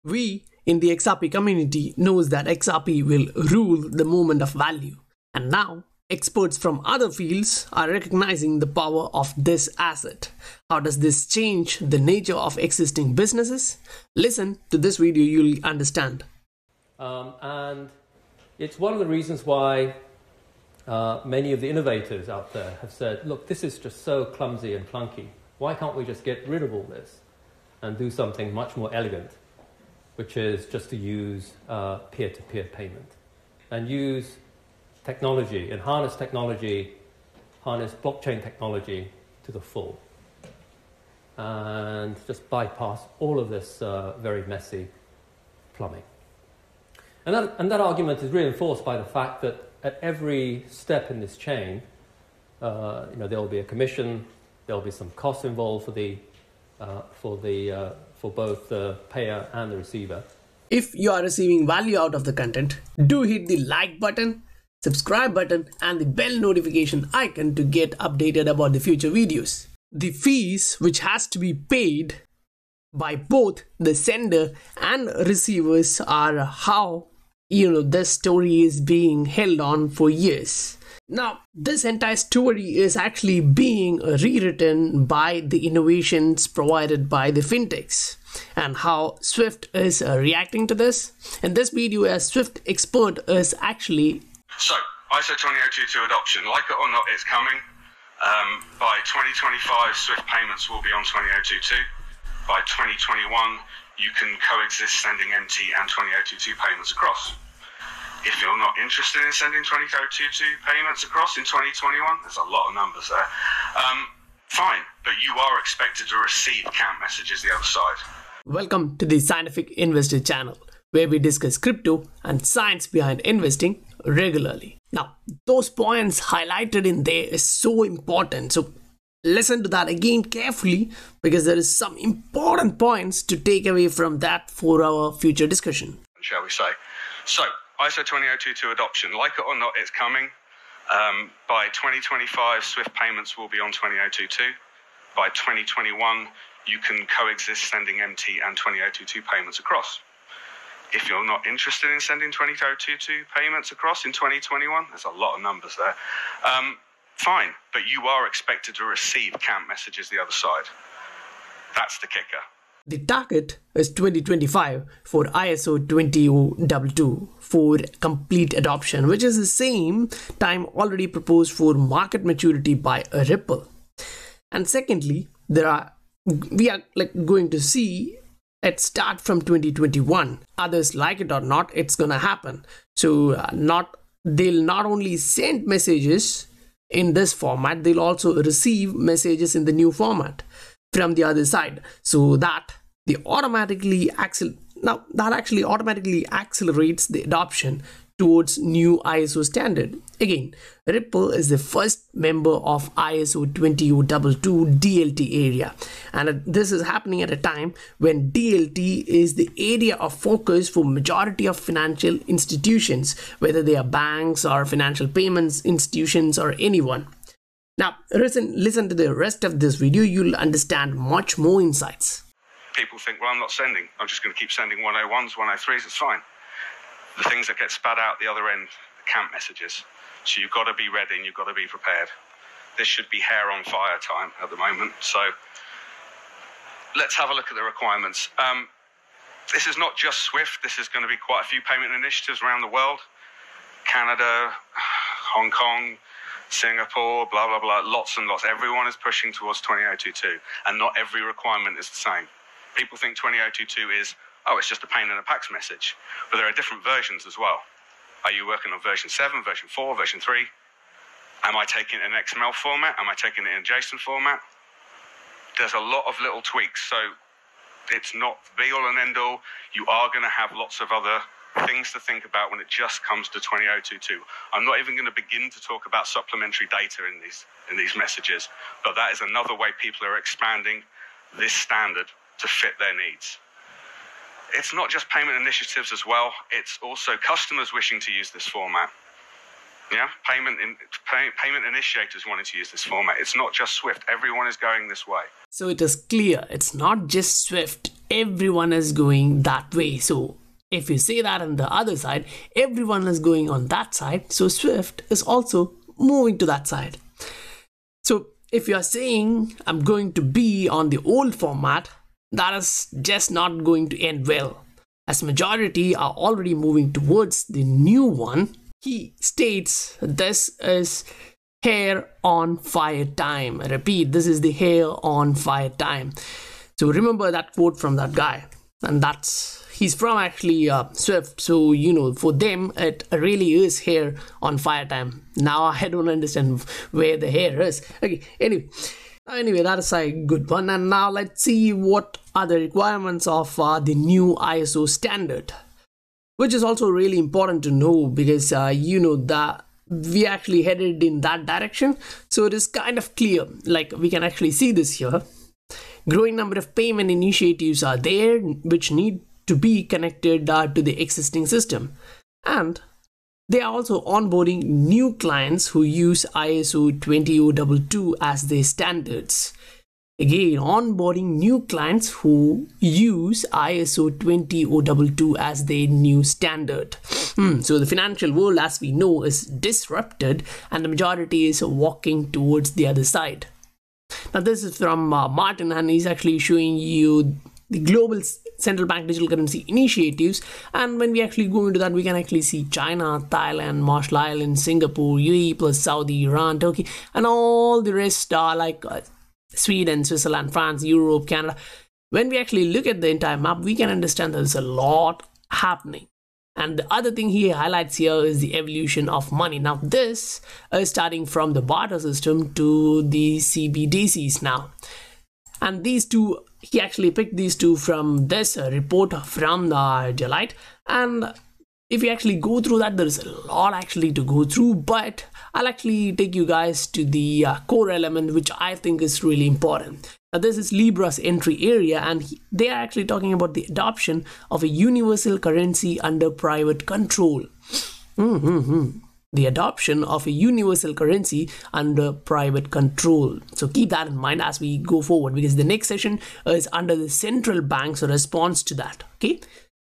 We in the XRP community knows that XRP will rule the movement of value, and now experts from other fields are recognizing the power of this asset. How does this change the nature of existing businesses? Listen to this video, you'll understand. And it's one of the reasons why many of the innovators out there have said, look, this is just so clumsy and clunky. Why can't we just get rid of all this and do something much more elegant, which is just to use peer-to-peer payment and use technology and harness blockchain technology to the full and just bypass all of this very messy plumbing. And that argument is reinforced by the fact that at every step in this chain, there will be a commission, there will be some costs involved for both the payer and the receiver. If you are receiving value out of the content, do hit the like button, subscribe button and the bell notification icon to get updated about the future videos. The fees which has to be paid by both the sender and receivers are how this story is being held on for years. Now, this entire story is actually being rewritten by the innovations provided by the fintechs and how Swift is reacting to this. In this video, a Swift expert is actually... So, ISO 20022 adoption, like it or not, it's coming. By 2025, Swift payments will be on 20022. By 2021, you can coexist sending MT and 20022 payments across. If you're not interested in sending 20022 payments across in 2021, there's a lot of numbers there, fine, but you are expected to receive account messages the other side. Welcome to the Scientific Investor channel, where we discuss crypto and science behind investing regularly. Now, those points highlighted in there is so important, so listen to that again carefully because there is some important points to take away from that for our future discussion. Shall we say? So, ISO 20022 adoption, like it or not, it's coming. By 2025, Swift payments will be on 20022. By 2021, you can coexist sending MT and 20022 payments across. If you're not interested in sending 20022 payments across in 2021, there's a lot of numbers there, fine, but you are expected to receive account messages the other side. That's the kicker. The target is 2025 for ISO 20022 for complete adoption, which is the same time already proposed for market maturity by Ripple. And secondly, we are going to see it start from 2021. Others like it or not, it's gonna happen. So they'll not only send messages in this format, they'll also receive messages in the new format from the other side, so that automatically accelerates the adoption towards new ISO standard. Again, Ripple is the first member of ISO 20022 DLT area, and this is happening at a time when DLT is the area of focus for majority of financial institutions, whether they are banks or financial payments institutions or anyone. Now, listen to the rest of this video, you'll understand much more insights. People think, well, I'm not sending. I'm just going to keep sending 101s, 103s, it's fine. The things that get spat out the other end, account messages. So you've got to be ready and you've got to be prepared. This should be hair on fire time at the moment. So let's have a look at the requirements. This is not just Swift. This is going to be quite a few payment initiatives around the world. Canada, Hong Kong, Singapore, blah, blah, blah, lots and lots. Everyone is pushing towards 20022, and not every requirement is the same. People think 20022 is, oh, it's just a pain in a PAX message. But there are different versions as well. Are you working on version 7, version 4, version 3? Am I taking it in XML format? Am I taking it in JSON format? There's a lot of little tweaks, so it's not be all and end all. You are going to have lots of other things to think about when it just comes to 20022. I'm not even going to begin to talk about supplementary data in these messages, but that is another way people are expanding this standard to fit their needs. It's not just payment initiatives as well, it's also customers wishing to use this format. Yeah, payment initiators wanting to use this format. It's not just Swift, everyone is going this way. So it is clear, it's not just Swift everyone is going that way. So if you say that on the other side, everyone is going on that side, so Swift is also moving to that side. So if you are saying I'm going to be on the old format, that is just not going to end well, as majority are already moving towards the new one. He states this is hair on fire time. I repeat, this is the hair on fire time. So remember that quote from that guy, and he's from actually Swift. So for them it really is hair on fire time. Now I don't understand where the hair is. Okay, anyway, that is a good one. And now let's see what are the requirements of the new ISO standard, which is also really important to know, because that we actually headed in that direction. So it is kind of clear, like we can actually see this here. Growing number of payment initiatives are there which need to be connected to the existing system, and they are also onboarding new clients who use ISO 20022 as their standards. Again, onboarding new clients who use ISO 20022 as their new standard. So the financial world, as we know, is disrupted, and the majority is walking towards the other side. Now this is from Martin, and he's actually showing you the global central bank digital currency initiatives. And when we actually go into that, we can actually see China, Thailand, Marshall Islands, Singapore, UAE plus Saudi, Iran, Turkey, and all the rest are like Sweden, Switzerland, France, Europe, Canada. When we actually look at the entire map, we can understand there's a lot happening. And the other thing he highlights here is the evolution of money. Now this is starting from the barter system to the CBDCs now. And these two, he actually picked these two from this report from Deloitte. And if you actually go through that, there is a lot actually to go through, but I'll actually take you guys to the core element, which I think is really important. Now this is Libra's entry area, and they are actually talking about the adoption of a universal currency under private control. The adoption of a universal currency under private control. So keep that in mind as we go forward, because the next session is under the central bank's response to that. Okay,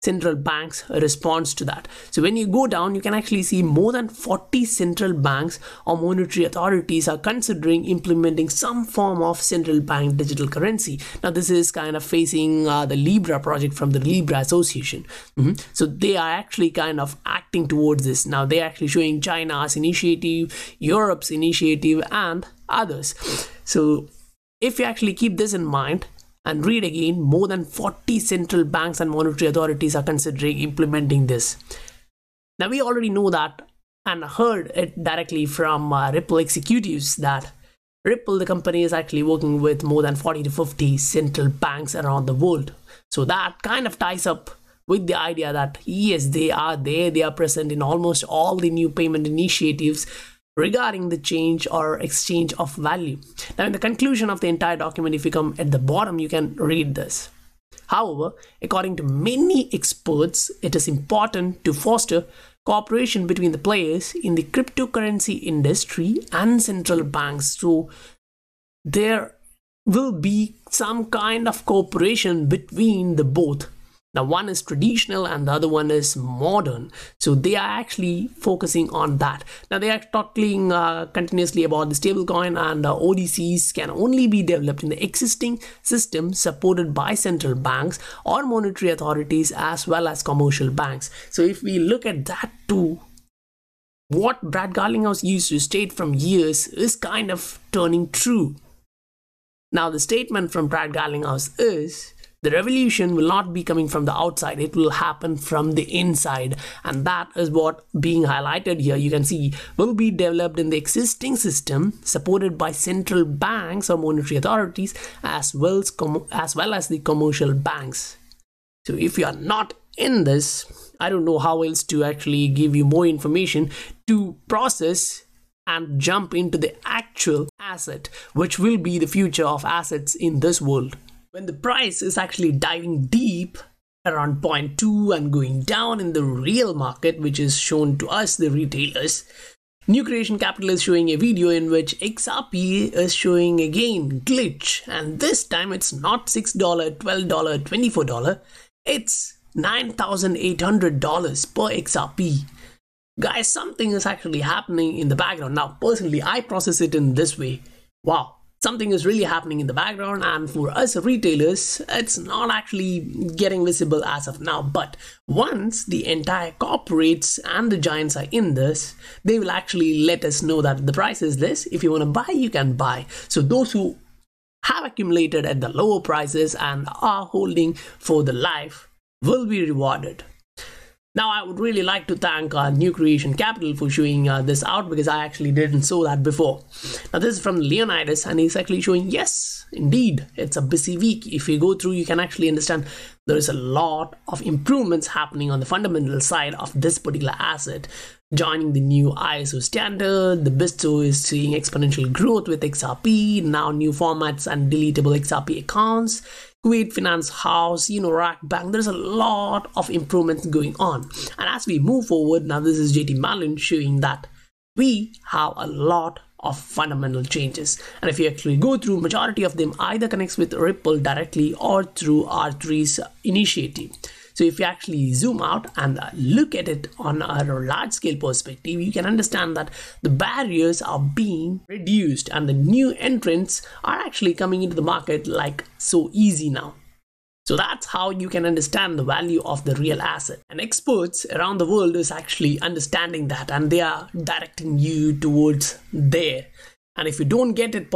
central banks response to that. So when you go down, you can actually see more than 40 central banks or monetary authorities are considering implementing some form of central bank digital currency. Now this is kind of facing the Libra project from the Libra Association. So they are actually kind of acting towards this. Now they're actually showing China's initiative, Europe's initiative, and others. So if you actually keep this in mind and read again, more than 40 central banks and monetary authorities are considering implementing this. Now we already know that and heard it directly from Ripple executives that Ripple, the company, is actually working with more than 40 to 50 central banks around the world. So that kind of ties up with the idea that yes, they are there, they are present in almost all the new payment initiatives regarding the change or exchange of value. Now in the conclusion of the entire document, if you come at the bottom, you can read this. However, according to many experts, it is important to foster cooperation between the players in the cryptocurrency industry and central banks. So there will be some kind of cooperation between the both. Now one is traditional and the other one is modern. So they are actually focusing on that. Now they are talking continuously about the stablecoin, and ODCs can only be developed in the existing system supported by central banks or monetary authorities as well as commercial banks. So if we look at that too, what Brad Garlinghouse used to state from years is kind of turning true. Now the statement from Brad Garlinghouse is, the revolution will not be coming from the outside, it will happen from the inside. And that is what being highlighted here. You can see will be developed in the existing system supported by central banks or monetary authorities as well as the commercial banks. So if you are not in this, I don't know how else to actually give you more information to process and jump into the actual asset, which will be the future of assets in this world. When the price is actually diving deep around 0.2 and going down in the real market, which is shown to us, the retailers, New Creation Capital is showing a video in which XRP is showing again glitch, and this time it's not $6, $12, $24, it's $9,800 per XRP. Guys, something is actually happening in the background. Now, personally, I process it in this way. Wow, something is really happening in the background, and for us retailers, it's not actually getting visible as of now. But once the entire corporates and the giants are in this, they will actually let us know that the price is this. If you want to buy, you can buy. So those who have accumulated at the lower prices and are holding for the life will be rewarded. Now, I would really like to thank New Creation Capital for showing this out, because I actually didn't saw that before. Now, this is from Leonidas, and he's actually showing, yes, indeed, it's a busy week. If you go through, you can actually understand there is a lot of improvements happening on the fundamental side of this particular asset. Joining the new ISO standard, the Bisto is seeing exponential growth with XRP, now new formats and deletable XRP accounts, Kuwait Finance House, Rack Bank. There's a lot of improvements going on. And as we move forward, now this is JT Malin showing that we have a lot of fundamental changes. And if you actually go through, majority of them either connects with Ripple directly or through R3's initiative. So if you actually zoom out and look at it on a large scale perspective, you can understand that the barriers are being reduced and the new entrants are actually coming into the market like so easy now. So that's how you can understand the value of the real asset. And experts around the world is actually understanding that, and they are directing you towards there. And if you don't get that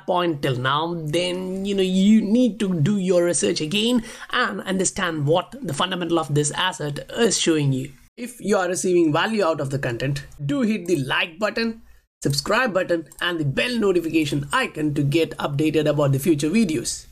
point till now, then you need to do your research again and understand what the fundamental of this asset is showing you. If you are receiving value out of the content, do hit the like button, subscribe button and the bell notification icon to get updated about the future videos.